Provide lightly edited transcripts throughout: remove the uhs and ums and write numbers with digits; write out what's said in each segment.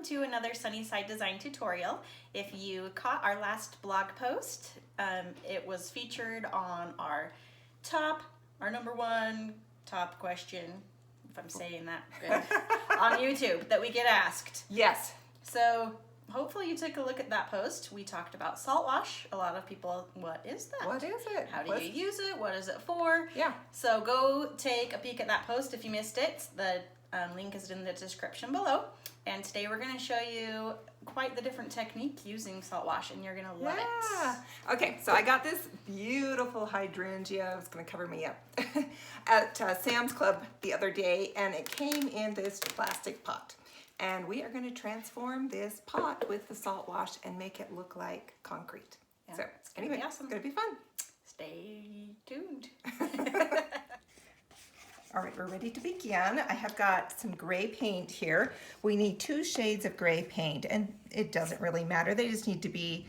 welcome to another Sunnyside design tutorial. If you caught our last blog post, it was featured on our number one top question, if I'm saying that good, on YouTube that we get asked. Yes. So hopefully you took a look at that post. We talked about salt wash. A lot of people, what is that? What is it? How do you use it? What is it for? Yeah. So go take a peek at that post if you missed it. The link is in the description below. And today we're going to show you quite the different technique using salt wash, and you're going to love it. Okay, so I got this beautiful hydrangea. It's going to cover me up at Sam's Club the other day, and it came in this plastic pot. And we are going to transform this pot with the salt wash and make it look like concrete. Yeah, so anyway, awesome. It's going to be fun. Stay tuned. All right, we're ready to begin. I have got some gray paint here. We need 2 shades of gray paint, and it doesn't really matter. They just need to be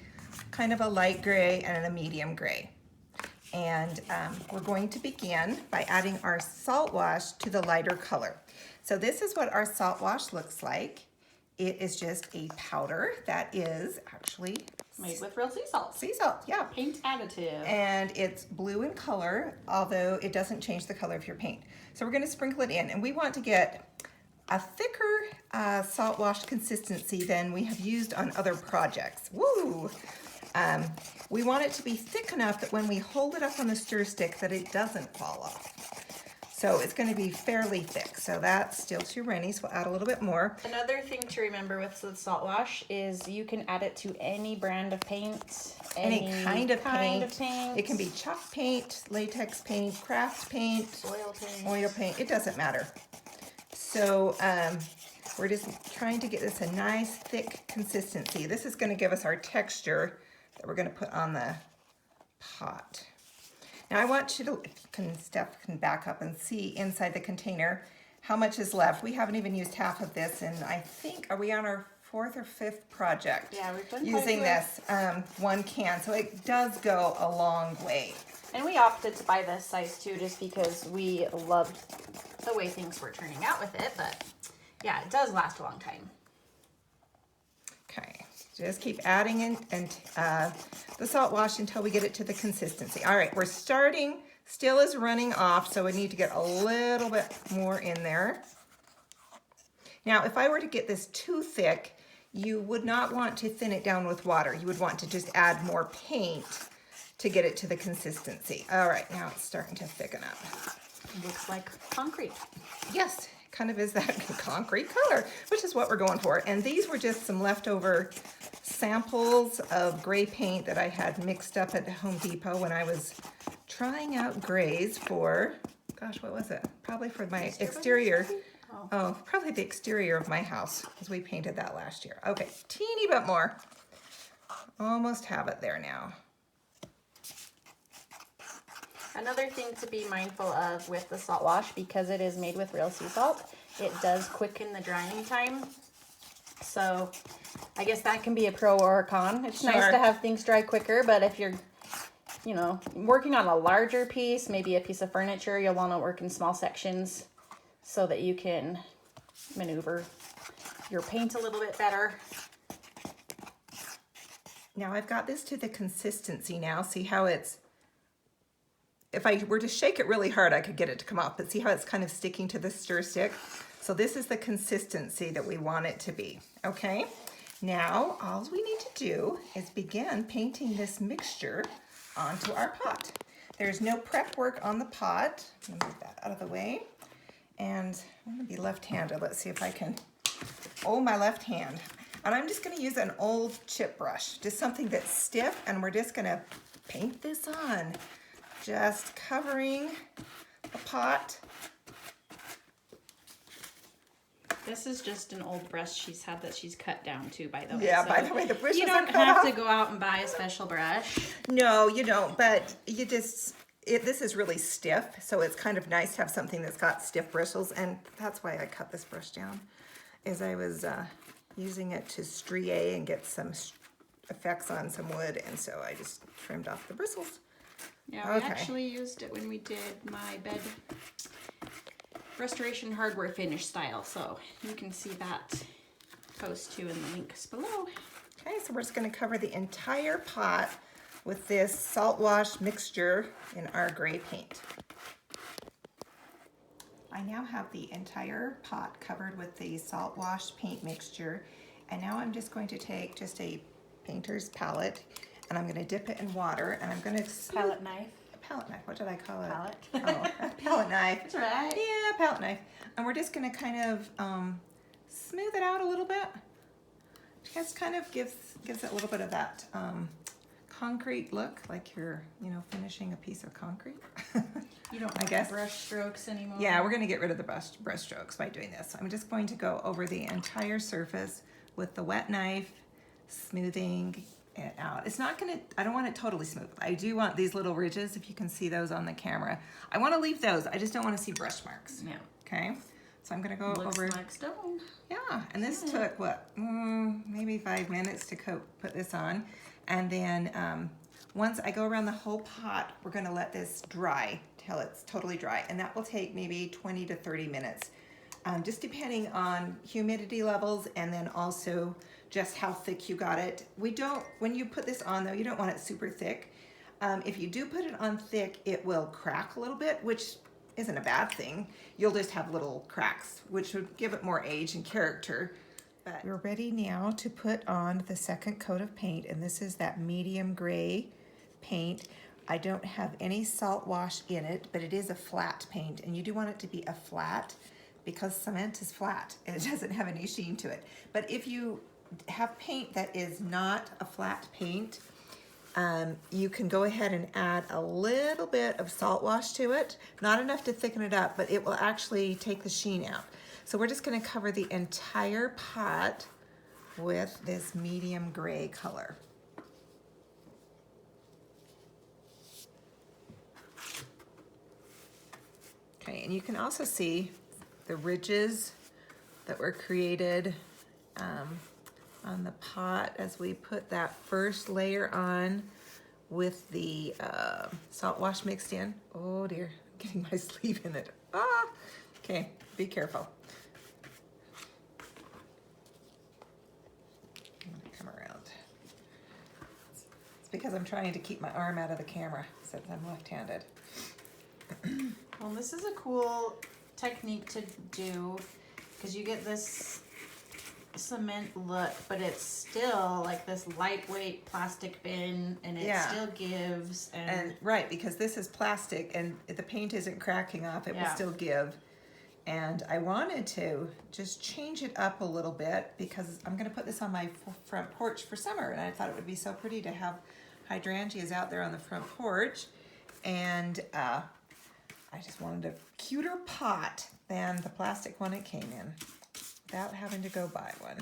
kind of a light gray and a medium gray. And we're going to begin by adding our salt wash to the lighter color. So this is what our salt wash looks like. It is just a powder that is actually made with real sea salt. Sea salt, yeah. Paint additive. And it's blue in color, although it doesn't change the color of your paint. So we're going to sprinkle it in, and we want to get a thicker salt wash consistency than we have used on other projects. Woo! We want it to be thick enough that when we hold it up on the stir stick that it doesn't fall off. So it's going to be fairly thick. So that's still too runny, so we'll add a little bit more. Another thing to remember with the salt wash is you can add it to any brand of paint. Any kind of paint. It can be chalk paint, latex paint, craft paint, oil paint. It doesn't matter. So we're just trying to get this a nice thick consistency. This is going to give us our texture that we're going to put on the pot. Now I want you to, Steph can back up and see inside the container how much is left. We haven't even used half of this, and I think, are we on our 4th or 5th project? Yeah, we've done using this 1 can, so it does go a long way. And we opted to buy this size too, just because we loved the way things were turning out with it, but yeah, it does last a long time. Okay, just keep adding in the salt wash until we get it to the consistency. All right, we're starting, still is running off, so we need to get a little bit more in there. Now, if I were to get this too thick, you would not want to thin it down with water. You would want to just add more paint to get it to the consistency. All right, now it's starting to thicken up. It looks like concrete. Yes, kind of is that concrete color, which is what we're going for. And these were just some leftover samples of gray paint that I had mixed up at Home Depot when I was trying out grays for, gosh, what was it? Probably for my exterior. Oh, probably the exterior of my house, because we painted that last year. Okay, teeny bit more. Almost have it there now. Another thing to be mindful of with the salt wash, because it is made with real sea salt, it does quicken the drying time. So I guess that can be a pro or a con. It's nice to have things dry quicker, but if you're, you know, working on a larger piece, maybe a piece of furniture, you'll want to work in small sections so that you can maneuver your paint a little bit better. Now I've got this to the consistency now. See how it's, if I were to shake it really hard, I could get it to come off, but see how it's kind of sticking to the stir stick? So this is the consistency that we want it to be, okay? Now, all we need to do is begin painting this mixture onto our pot. There's no prep work on the pot. Let me move that out of the way. And I'm gonna be left-handed. Let's see if I can, my left hand. And I'm just gonna use an old chip brush, just something that's stiff, and we're just gonna paint this on. Just covering the pot. This is just an old brush she's had that she's cut down too, by the way. Yeah, so by the way, the bristles you are don't cut have off. to go out and buy a special brush. No, you don't, but you just, this is really stiff, so it's kind of nice to have something that's got stiff bristles, and that's why I cut this brush down, is I was using it to strier and get some effects on some wood, and so I just trimmed off the bristles. Yeah, we actually used it when we did my bed restoration hardware finish style, so you can see that post to in the links below. Okay, so we're just going to cover the entire pot with this salt wash mixture in our gray paint. I now have the entire pot covered with the salt wash paint mixture, and now I'm just going to take just a painter's palette and I'm going to dip it in water, and I'm going to Palette knife. Palette knife, what did I call it? Palette. Oh, palette knife. That's right. Yeah, palette knife. And we're just going to kind of smooth it out a little bit. Just kind of gives it a little bit of that concrete look, like you're, finishing a piece of concrete. You don't I want guess. brush strokes anymore. Yeah, we're going to get rid of the brush strokes by doing this. I'm just going to go over the entire surface with the wet knife, smoothing it out. It's not going to, I don't want it totally smooth. I do want these little ridges, if you can see those on the camera. I want to leave those. I just don't want to see brush marks. Yeah. Okay. So I'm going to go Looks over. like stone. Yeah, and this took what, maybe 5 minutes to put this on. And then once I go around the whole pot, we're going to let this dry till it's totally dry. And that will take maybe 20 to 30 minutes, just depending on humidity levels and then also just how thick you got it. When you put this on though, you don't want it super thick. If you do put it on thick, it will crack a little bit, which isn't a bad thing. You'll just have little cracks, which would give it more age and character. But we're ready now to put on the second coat of paint, and this is that medium gray paint. I don't have any salt wash in it, but it is a flat paint, and you do want it to be a flat because cement is flat and it doesn't have any sheen to it. But if you have paint that is not a flat paint, you can go ahead and add a little bit of salt wash to it, not enough to thicken it up, but it will actually take the sheen out. So we're just going to cover the entire pot with this medium gray color. Okay, and you can also see the ridges that were created on the pot as we put that first layer on with the salt wash mixed in. Oh dear, I'm getting my sleeve in it. Ah, okay, be careful. I'm gonna come around. It's because I'm trying to keep my arm out of the camera since I'm left-handed. Well, this is a cool technique to do because you get this cement look, but it's still like this lightweight plastic bin, and it still gives. And right, because this is plastic and the paint isn't cracking off, it will still give. And I wanted to just change it up a little bit because I'm going to put this on my front porch for summer, and I thought it would be so pretty to have hydrangeas out there on the front porch. And I just wanted a cuter pot than the plastic one it came in, without having to go buy one.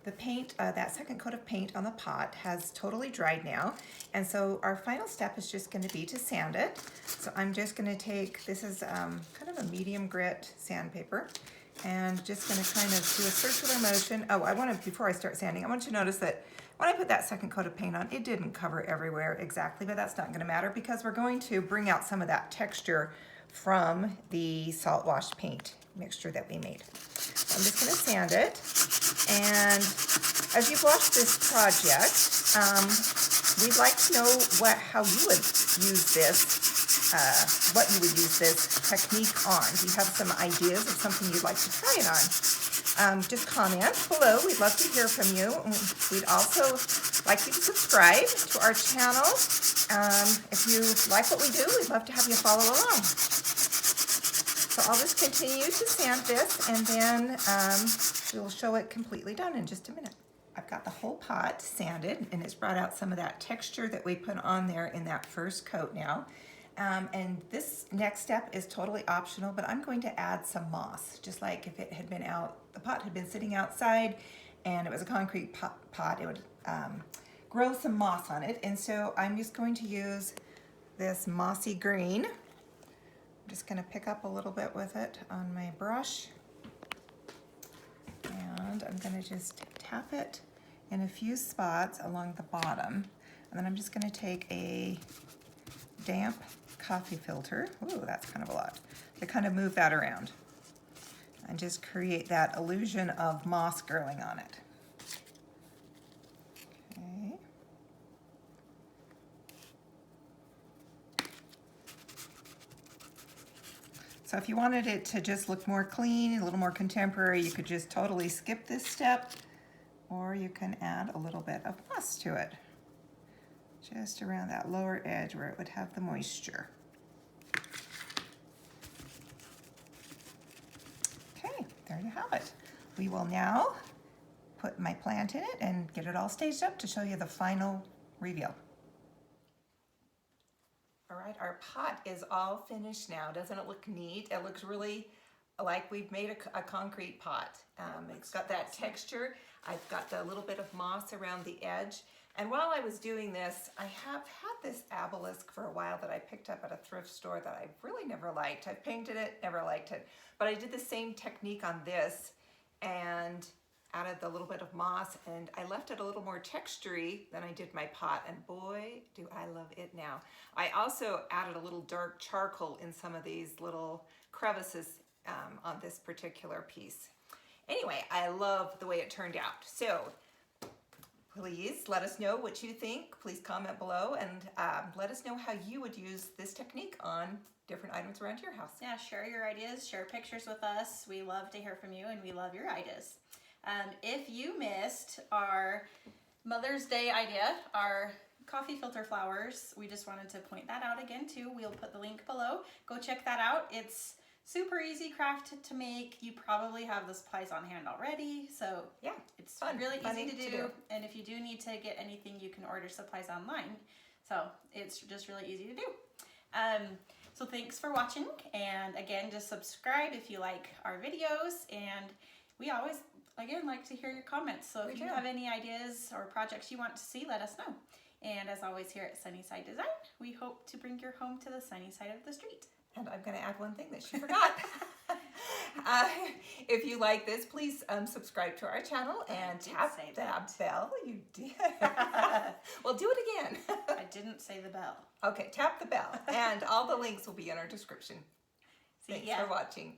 The paint, that second coat of paint on the pot has totally dried now, and so our final step is just going to be to sand it. So I'm just going to take, this is kind of a medium grit sandpaper, and just going to kind of do a circular motion. Oh, I want to, before I start sanding, I want you to notice that when I put that second coat of paint on, it didn't cover everywhere exactly, but that's not going to matter because we're going to bring out some of that texture from the salt wash paint mixture that we made. So I'm just going to sand it. And as you've watched this project, we'd like to know how you would use this, what you would use this technique on. Do you have some ideas of something you'd like to try it on? Just comment below. We'd love to hear from you. We'd also like you to subscribe to our channel. If you like what we do, we'd love to have you follow along. So I'll just continue to sand this, and then we'll show it completely done in just a minute. I've got the whole pot sanded, and it's brought out some of that texture that we put on there in that first coat now. And this next step is totally optional, but I'm going to add some moss, just like if it had been out, the pot had been sitting outside and it was a concrete pot, it would grow some moss on it. And so I'm just going to use this mossy green. I'm just going to pick up a little bit with it on my brush, and I'm going to just tap it in a few spots along the bottom, and then I'm just going to take a damp coffee filter, ooh, that's kind of a lot, to kind of move that around. and just create that illusion of moss growing on it. Okay. So if you wanted it to just look more clean, a little more contemporary, you could just totally skip this step, or you can add a little bit of moss to it, just around that lower edge where it would have the moisture. Okay, there you have it. We will now put my plant in it and get it all staged up to show you the final reveal. All right, our pot is all finished now. Doesn't it look neat? It looks really like we've made a concrete pot. It's got that texture. I've got the little bit of moss around the edge. And while I was doing this, I have had this obelisk for a while that I picked up at a thrift store that I really never liked. I painted it, never liked it. But I did the same technique on this and added the little bit of moss, and I left it a little more textury than I did my pot, and boy, do I love it now. I also added a little dark charcoal in some of these little crevices on this particular piece. Anyway, I love the way it turned out. So please let us know what you think. Please comment below and let us know how you would use this technique on different items around your house. Yeah, share your ideas, share pictures with us. We love to hear from you, and we love your ideas. If you missed our Mother's Day idea, our coffee filter flowers, we just wanted to point that out again too. We'll put the link below. Go check that out. It's super easy craft to make. You probably have the supplies on hand already, so yeah, it's fun, really easy to do. And if you do need to get anything, you can order supplies online. So it's just really easy to do. So thanks for watching, and again, just subscribe if you like our videos, and we always, again, like to hear your comments. So if you have any ideas or projects you want to see, let us know. And as always, here at Sunnyside Design, we hope to bring your home to the sunny side of the street. And I'm going to add one thing that she forgot. If you like this, please subscribe to our channel and tap that bell. You did. Well, do it again. I didn't say the bell. Okay, tap the bell. And all the links will be in our description. Thanks for watching.